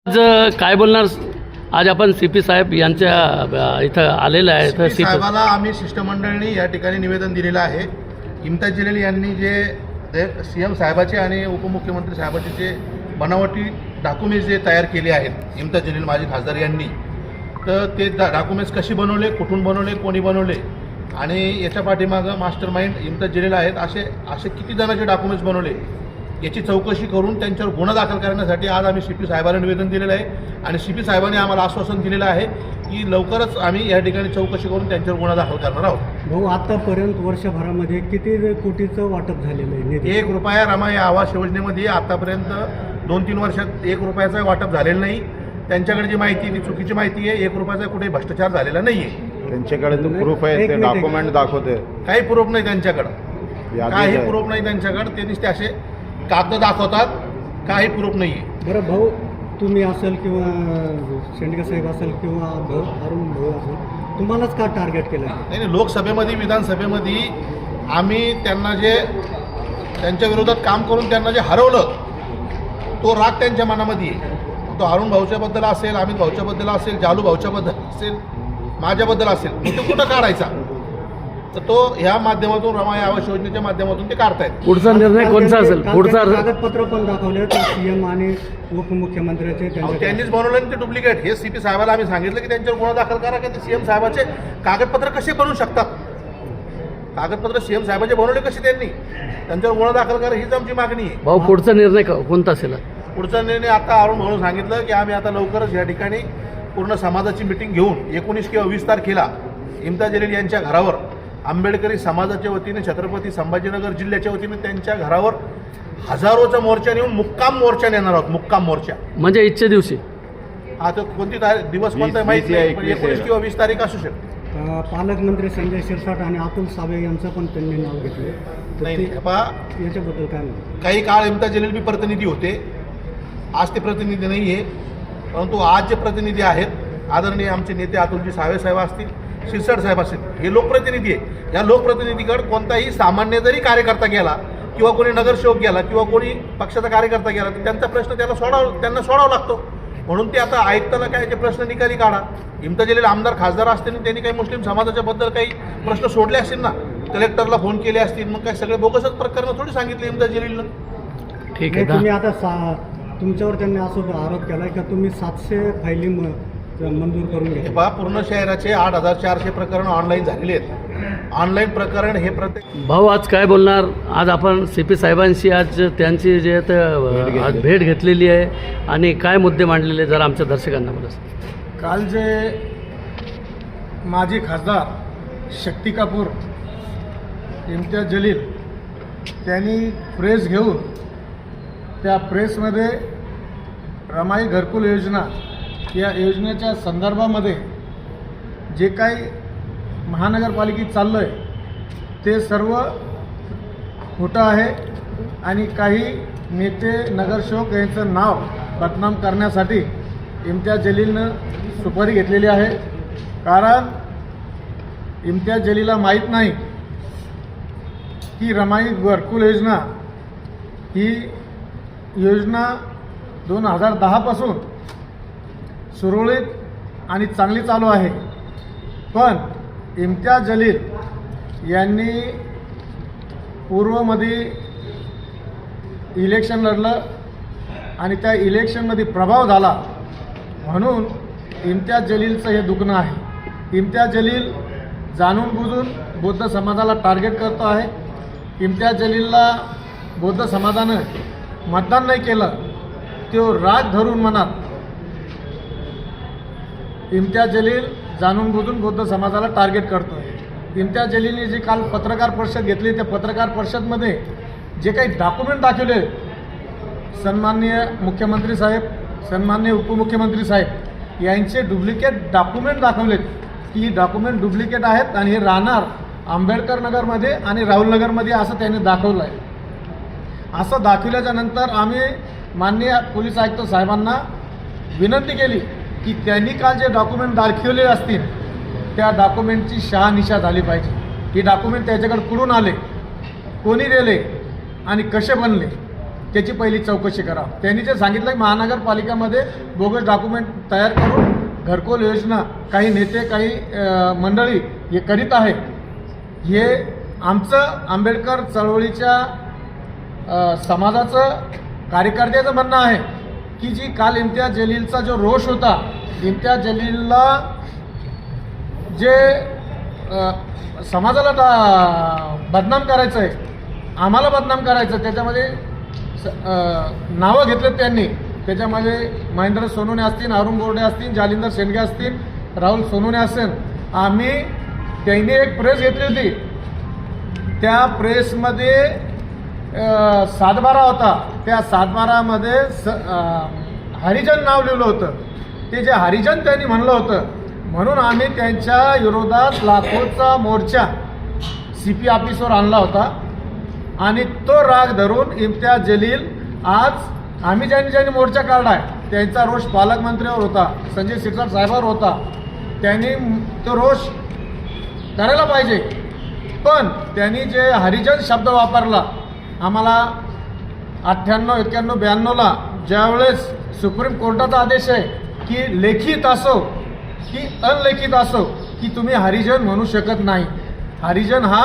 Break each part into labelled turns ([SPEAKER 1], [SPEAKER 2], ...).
[SPEAKER 1] आज काय बोलणार? आज आपण सीपी साहेब यांच्या इथं आलेलं आहे. तर
[SPEAKER 2] सीपी साहेबाला आम्ही शिष्टमंडळाने या ठिकाणी निवेदन दिलेलं आहे. इम्तियाज जलील यांनी जे सीएम साहेबाचे आणि उपमुख्यमंत्री साहेबाचे जे बनावटी डॉक्युमेंट्स जे तयार केले आहेत इम्तियाज जलील माजी खासदार यांनी, तर ते डॉक्युमेंट्स कशी बनवले, कुठून बनवले, कोणी बनवले आणि याच्या पाठीमागं मास्टर माइंड इम्तियाज जलील आहेत, असे किती जणांचे डॉक्युमेंट्स बनवले याची चौकशी करून त्यांच्यावर गुन्हा दाखल करण्यासाठी आज आम्ही सीपी साहेबांना निवेदन दिलेलं आहे. आणि सीपी साहेबांनी आम्हाला आश्वासन दिलेलं आहे की लवकरच आम्ही या ठिकाणी चौकशी करून त्यांच्यावर गुन्हा दाखल करणार आहोत.
[SPEAKER 3] भाऊ, आतापर्यंत वर्षभरामध्ये किती कोटीचं वाटप झालेलं आहे निधी?
[SPEAKER 2] 1 रुपया रमाई आवास योजनेमध्ये आतापर्यंत 2-3 वर्षात 1 रुपयाचं वाटप झालेलं नाही. त्यांच्याकडे जी माहिती ती चुकीची माहिती आहे. 1 रुपयाचा कुठे भ्रष्टाचार झालेला नाही आहे.
[SPEAKER 4] त्यांच्याकडे तो प्रूफ आहे, ते डॉक्युमेंट दाखवते.
[SPEAKER 2] काही प्रूफ नाही त्यांच्याकडं, काही प्रूफ नाही त्यांच्याकडं. ते नुसते असे कागद दाखवतात, काही प्रूफ नाही आहे.
[SPEAKER 3] बरं भाऊ, तुम्ही असेल किंवा शेंडगे साहेब असेल किंवा भाऊ अरुण भाऊ असेल, तुम्हालाच का टार्गेट केलं?
[SPEAKER 2] नाही, लोकसभेमध्ये विधानसभेमध्ये आम्ही त्यांच्या विरोधात काम करून त्यांना जे हरवलं तो राग त्यांच्या मनामध्ये आहे. तो अरुण भाऊच्याबद्दल असेल, अमित भाऊच्याबद्दल असेल, जालू भाऊच्याबद्दल असेल, माझ्याबद्दल असेल, मग तो कुठं काढायचा? तर तो ह्या माध्यमातून रमाई आवास योजनेच्या माध्यमातून ते काढतायत.
[SPEAKER 1] पुढचा निर्णय कोणता असेल? पुढचा
[SPEAKER 3] कागदपत्र पण दाखवले सीएम आणि उपमुख्यमंत्र्याचे.
[SPEAKER 2] त्यांनीच बनवलं ते डुप्लिकेट. हे सीपी साहेबाला आम्ही सांगितलं की त्यांच्यावर गुन्हा दाखल करा की ते सीएम साहेबाचे कागदपत्र कसे बनवू शकतात, कागदपत्र सीएम साहेबाचे बनवले कसे त्यांच्यावर गुन्हा दाखल करा, हीच आमची मागणी आहे.
[SPEAKER 1] भाऊ, पुढचा निर्णय कोणता असेल?
[SPEAKER 2] पुढचा निर्णय आता अरुण भाऊन सांगितलं की आम्ही आता लवकरच या ठिकाणी पूर्ण समाजाची मिटिंग घेऊन 19 किंवा 20 तारखेला इम्तियाज जलील यांच्या घरावर आंबेडकरी समाजाच्या वतीने छत्रपती संभाजीनगर जिल्ह्याच्या वतीने त्यांच्या घरावर हजारोचा मोर्चा नेऊन मुक्काम मोर्चा नेणार आहोत. मुक्काम मोर्चा
[SPEAKER 1] म्हणजे इच्छे दिवशी.
[SPEAKER 2] आता कोणती दिवस कोणता माहिती नाही, पण 19 किंवा 20 तारीख असू शकते.
[SPEAKER 3] पालकमंत्री संजय शिरसाट आणि अतुल सावे यांचं पण त्यांनी नाव घेतलं.
[SPEAKER 2] नाही पहा,
[SPEAKER 3] याच्याबद्दल काय म्हणतो?
[SPEAKER 2] काही काळ इम्तियाज जलील बी प्रतिनिधी होते, आज ते प्रतिनिधी नाही आहे. परंतु आज जे प्रतिनिधी आहेत आदरणीय आमचे नेते अतुलजी सावे साहेब असतील, शिरसाट साहेब असतील, हे लोकप्रतिनिधी आहे. या लोकप्रतिनिधीकडे कोणताही सामान्य जरी कार्यकर्ता गेला किंवा कोणी नगरसेवक गेला किंवा कोणी पक्षाचा कार्यकर्ता गेला तर त्यांचा प्रश्न त्यांना सोडावा लागतो. म्हणून ते आता आयुक्ताला काय ते प्रश्न निकाली काढा. इम्तियाज जलील आमदार खासदार असतील, त्यांनी काही मुस्लिम समाजाच्या बद्दल काही प्रश्न सोडले असतील ना, कलेक्टरला फोन केले असतील, मग काय सगळे बोगसच प्रकरण थोडी सांगितले इम्तियाज जलीलनं.
[SPEAKER 1] ठीक आहे.
[SPEAKER 3] तुम्ही आता तुमच्यावर त्यांनी असं आरोप केला की तुम्ही 700 फायली मंजूर करून घ्या.
[SPEAKER 2] पहा, पूर्ण शहराचे 8400 प्रकरण ऑनलाईन झालेले आहेत. ऑनलाईन प्रकरण हे प्रत्येक.
[SPEAKER 1] भाऊ, आज काय बोलणार? आज आपण सीपी साहेबांशी आज त्यांची जे आज भेट घेतलेली आहे आणि काय मुद्दे मांडलेले जरा आमच्या दर्शकांना बोला.
[SPEAKER 5] काल जे माजी खासदार शक्ती कपूर इम्तियाज जलील त्यांनी प्रेस घेऊन त्या प्रेसमध्ये रमाई घरकुल योजना या योजनेच्या संदर्भामध्ये जे काही महानगरपालिकेत चाललं आहे ते सर्व खोटं आहे आणि काही नेते नगरसेवक यांचं नाव बदनाम करण्यासाठी इम्तियाज जलीलनं सुपारी घेतलेली आहे. कारण इम्तियाज जलीलला माहीत नाही की रमाई घरकुल योजना ही योजना 2010 पासून सुरळीत आणि चांगली चालू आहे. पण इम्तियाज जलील यांनी पूर्वमध्ये इलेक्शन लढलं आणि त्या इलेक्शनमध्ये प्रभाव झाला म्हणून इम्तियाज जलीलचं हे दुखणं आहे. इम्तियाज जलील जाणून बुजून बौद्ध समाजाला टार्गेट करतो आहे. इम्तियाज जलीलला बौद्ध समाजानं मतदान नाही केलं, तो राग धरून मनात इम्तियाज जलील जाणून बुजून बौद्ध समाजाला टार्गेट करतो आहे. इम्तियाज जलीलने जी काल पत्रकार परिषद घेतली त्या पत्रकार परिषदमध्ये जे काही डॉक्युमेंट दाखवले, सन्माननीय मुख्यमंत्री साहेब, सन्माननीय उपमुख्यमंत्री साहेब यांचे डुप्लिकेट डॉक्युमेंट दाखवलेत की ही डॉक्युमेंट डुप्लिकेट आहेत आणि हे राहणार आंबेडकर नगरमध्ये आणि राहुल नगरमध्ये असं त्यांनी दाखवलं आहे. असं दाखवल्याच्या नंतर आम्ही माननीय पोलीस आयुक्त साहेबांना विनंती केली की त्यांनी काल जे डॉक्युमेंट दाखवले असतील त्या डॉक्युमेंटची शहानिशा झाली पाहिजे. ही डॉक्युमेंट त्याच्याकडे कुठून आले, कोणी दिले आणि कसे बनले त्याची पहिली चौकशी करा. त्यांनी जे सांगितलं की महानगरपालिकामध्ये बोगस डॉक्युमेंट तयार करून घरकुल योजना काही नेते काही मंडळी हे करीत आहे. हे आमचं आंबेडकर चळवळीच्या समाजाचं कार्यकर्त्याचं म्हणणं आहे की जी काल इम्तियाज जलीलचा जो रोष होता, इम्तियाज जलीलला जे समाजाला बदनाम करायचं आहे, आम्हाला बदनाम करायचं, त्याच्यामध्ये नावं घेतलेत त्यांनी. त्याच्यामध्ये महेंद्र सोनवणे असतील, अरुण बोर्डे असतील, जालिंदर शेंडगे असतील, राहुल सोनवणे असेल. त्यांनी एक प्रेस घेतली होती. त्या प्रेसमध्ये 7/12 होता. त्या 7/12मध्ये हरिजन नाव लिहिलं होतं. ते जे हरिजन त्यांनी म्हणलं होतं, म्हणून आम्ही त्यांच्या विरोधात लाखोचा मोर्चा CP ऑफिसवर आणला होता. आणि तो राग धरून इम्तियाज जलील आज आम्ही ज्यांनी मोर्चा काढला आहे त्यांचा रोष पालकमंत्र्यावर होता, संजय शिरसाट साहेबांवर होता. त्यांनी तो रोष करायला पाहिजे, पण त्यांनी जे हरिजन शब्द वापरला, आम्हाला 98, 91, 92ला ज्यावेळेस सुप्रीम कोर्टाचा आदेश आहे की लेखित असो की अनलेखित असो की तुम्ही हरिजन म्हणू शकत नाही. हरिजन हा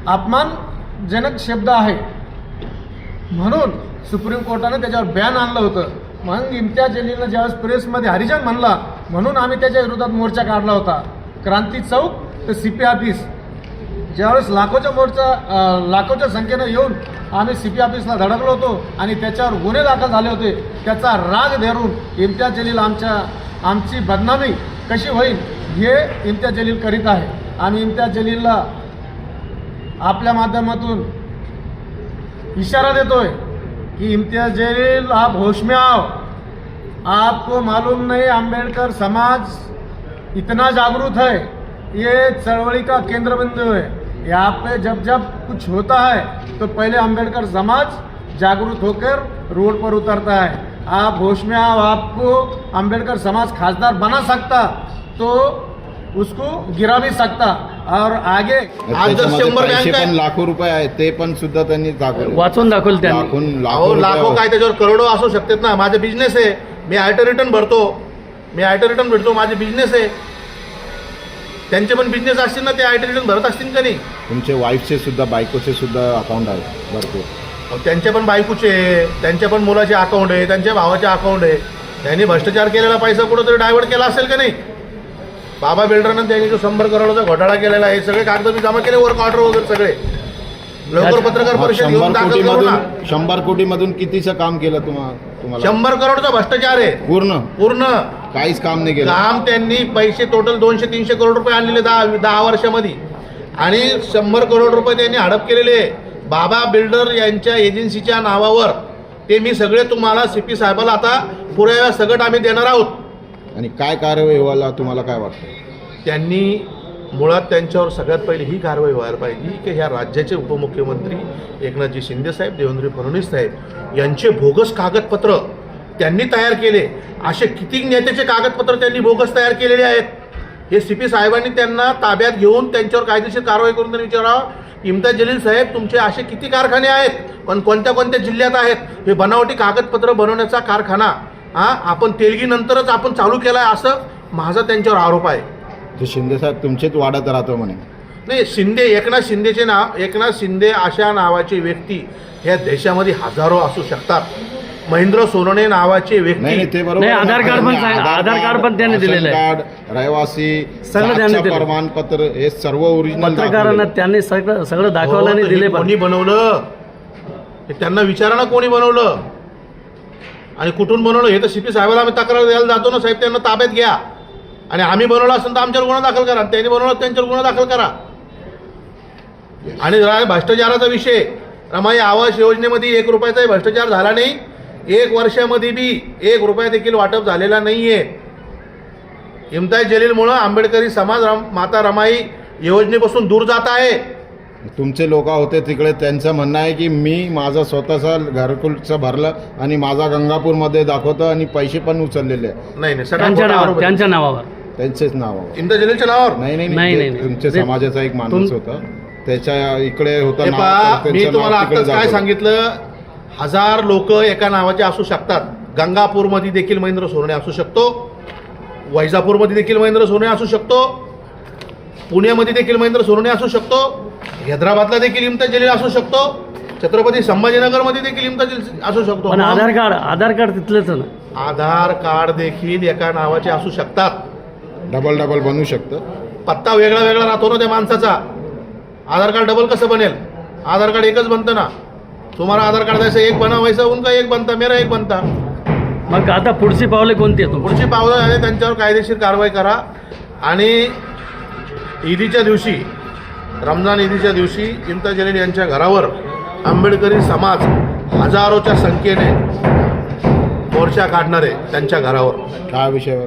[SPEAKER 5] अपमानजनक शब्द आहे, म्हणून सुप्रीम कोर्टाने त्याच्यावर बॅन आणलं होतं. मग इम्तियाज जलीलनं ज्यावेळेस प्रेसमध्ये हरिजन म्हणला, म्हणून आम्ही त्याच्या विरोधात मोर्चा काढला होता. क्रांती चौक तर CP ऑफिस. ज्यावेळेस लाखोच्या संख्येनं येऊन आम्ही CP ऑफिसला धडकलो होतो आणि त्याच्यावर गुन्हे दाखल झाले होते. त्याचा राग धरून इम्तियाज जलील आमची बदनामी कशी होईल हे इम्तियाज जलील करीत आहे. आम्ही इम्तियाज जलीलला आपल्या माध्यमातून इशारा देतोय कि इम्तियाज जलील आप होश में आओ. आपको मालूम नहीं अम्बेडकर समाज इतना जागरूक है, ये चळवळी का केंद्र बिंदु है. यहाँ पे जब जब कुछ होता है तो पहले अम्बेडकर समाज जागरूक होकर रोड पर उतरता है. आप होश में आओ. आपको अम्बेडकर समाज खासदार बना सकता तो उसको गिरा भी सकता. और आगे
[SPEAKER 2] आज जर 100
[SPEAKER 4] पैसे
[SPEAKER 2] बँक
[SPEAKER 4] पण लाखो रुपये आहेत, ते पण सुद्धा त्यांनी दाखवले.
[SPEAKER 1] वाचून दाखवलं त्यांनी.
[SPEAKER 4] लाखो
[SPEAKER 2] लाखो काय त्याच्यावर करोडो असू शकतात ना. माझे बिझनेस आहे, मी आयटी रिटर्न भरतो, माझे बिझनेस आहे. त्यांचे पण बिझनेस असतील ना, ते आयटी रिटर्न भरत असतील का नाही.
[SPEAKER 4] तुमचे वाईफचे सुद्धा बायकोचे सुद्धा अकाउंट आहे भरपूर.
[SPEAKER 2] त्यांच्या पण बायकोचे, त्यांच्या पण मुलाचे अकाउंट आहे, त्यांच्या भावाचे अकाउंट आहे. त्यांनी भ्रष्टाचार केलेला पैसा कुठंतरी डायव्हर्ट केला असेल का नाही. बाबा बिल्डरनं त्यांनी जो 100 करोडचा घोटाळा केलेला आहे, सगळे कागद मी जमा केले, वर्क ऑर्डर वगैरे सगळे. लवकर पत्रकार परिषद घेऊन दाखल करू ना.
[SPEAKER 4] 100 कोटीमधून कितीचं काम केलं तुम्हाला?
[SPEAKER 2] 100 करोडचा भ्रष्टाचार आहे पूर्ण.
[SPEAKER 4] काहीच काम नाही केलं.
[SPEAKER 2] काम त्यांनी पैसे टोटल 200-300 करोड रुपये आणलेले 10 वर्षामध्ये, आणि 100 करोड रुपये त्यांनी हडप केलेले बाबा बिल्डर यांच्या एजन्सीच्या नावावर. ते मी सगळे तुम्हाला CP साहेबाला आता पुराव्या सगट आम्ही देणार आहोत.
[SPEAKER 4] आणि काय कारवाई व्हायला तुम्हाला काय वाटतं?
[SPEAKER 2] त्यांनी मुळात त्यांच्यावर सगळ्यात पहिली ही कारवाई व्हायला पाहिजे की ह्या राज्याचे उपमुख्यमंत्री एकनाथजी शिंदे साहेब, देवेंद्र फडणवीस साहेब यांचे बोगस कागदपत्र त्यांनी तयार केले. असे किती नेत्याचे कागदपत्र त्यांनी बोगस तयार केलेले आहेत. हे CP साहेबांनी त्यांना ताब्यात घेऊन त्यांच्यावर कायदेशीर कारवाई करून त्यांनी विचारावं, इम्तियाज जलील साहेब तुमचे असे किती कारखाने आहेत, पण कोणत्या जिल्ह्यात आहेत. हे बनावटी कागदपत्र बनवण्याचा कारखाना आपण तेलगीनंतरच आपण चालू केला आहे, असं माझा त्यांच्यावर आरोप आहे.
[SPEAKER 4] ते शिंदे साहेब तुमचेच वाढत राहतो म्हणे.
[SPEAKER 2] नाही, एकनाथ शिंदे अशा नावाची व्यक्ती ह्या देशामध्ये हजारो असू शकतात. महेंद्र सोनवणे नावाचे व्यक्ती,
[SPEAKER 4] ते बरोबर.
[SPEAKER 1] आधार कार्ड पण त्यांनी दिलेलं आहे.
[SPEAKER 4] कार्ड, रहिवासी,
[SPEAKER 1] सगळं त्यांनी दिलं.
[SPEAKER 4] प्रमाणपत्र हे सर्व ओरिजिनल
[SPEAKER 1] पत्रकारांना त्यांनी सगळं दाखवलं आणि दिले.
[SPEAKER 2] कोणी बनवलं हे त्यांना विचारा ना, कोणी बनवलं आणि कुठून बनवलं. हे तर CP साहेबाला आम्ही तक्रार द्यायला जातो ना, साहेब त्यांना ताब्यात घ्या. आणि आम्ही बनवलं असेल तर आमच्यावर गुन्हा दाखल करा, त्यांनी बनवलं त्यांच्यावर गुन्हा दाखल करा. आणि भ्रष्टाचाराचा विषय, रमाई आवास योजनेमध्ये 1 रुपयाचाही भ्रष्टाचार झाला नाही. 1 वर्षामध्ये बी 1 रुपया देखील वाटप झालेला नाहीये. इम्तियाज जलीलमुळं आंबेडकरी समाज माता रमाई योजनेपासून दूर जात आहे.
[SPEAKER 4] तुमचे लोक होते तिकडे, त्यांचं म्हणणं आहे की मी माझं स्वतःचा घरकुलचं भरलं आणि माझा गंगापूरमध्ये दाखवतो आणि पैसे पण उचललेले.
[SPEAKER 2] नाही,
[SPEAKER 1] त्यांच्या नावावर,
[SPEAKER 4] त्यांचेच नावावर,
[SPEAKER 2] इम्तियाज जलीलच्या नावावर.
[SPEAKER 4] नाही, तुमच्या समाजाचा एक माणूस होता, त्याच्या इकडे होता.
[SPEAKER 2] मी तुम्हाला आताच काय सांगितलं, 1000 लोक एका नावाचे असू शकतात. गंगापूरमध्ये देखील महेंद्र सोनवणे असू शकतो, वैजापूरमध्ये देखील महेंद्र सोनवणे असू शकतो, पुण्यामध्ये देखील महेंद्र सोनवणे असू शकतो, हैदराबादला देखील इम्तियाज जलील असू शकतो, छत्रपती संभाजीनगरमध्ये देखील इम्तियाज जलील असू शकतो.
[SPEAKER 1] पण आधार कार्ड तिथलेच ना.
[SPEAKER 2] आधार कार्ड देखील एका नावाचे असू शकतात.
[SPEAKER 4] डबल डबल बनू शकतं.
[SPEAKER 2] पत्ता वेगळा वेगळा राहतो ना त्या माणसाचा. आधार कार्ड डबल कसं बनेल? आधार कार्ड एकच बनतं ना. तुम्हाला आधार कार्ड द्यायचं एक बनवायचं, उनका एक बनता, मेरा एक बनता.
[SPEAKER 1] मग आता पुढची पावले कोणती आहे तुमची?
[SPEAKER 2] पुढची पावलं आहे त्यांच्यावर कायदेशीर कारवाई करा. आणि ईदीच्या दिवशी, रमजान ईदीच्या दिवशी इम्तियाज जलील यांच्या घरावर आंबेडकरी समाज हजारोच्या संख्येने मोर्चा काढणार आहे त्यांच्या घरावर.
[SPEAKER 4] काय विषयावर?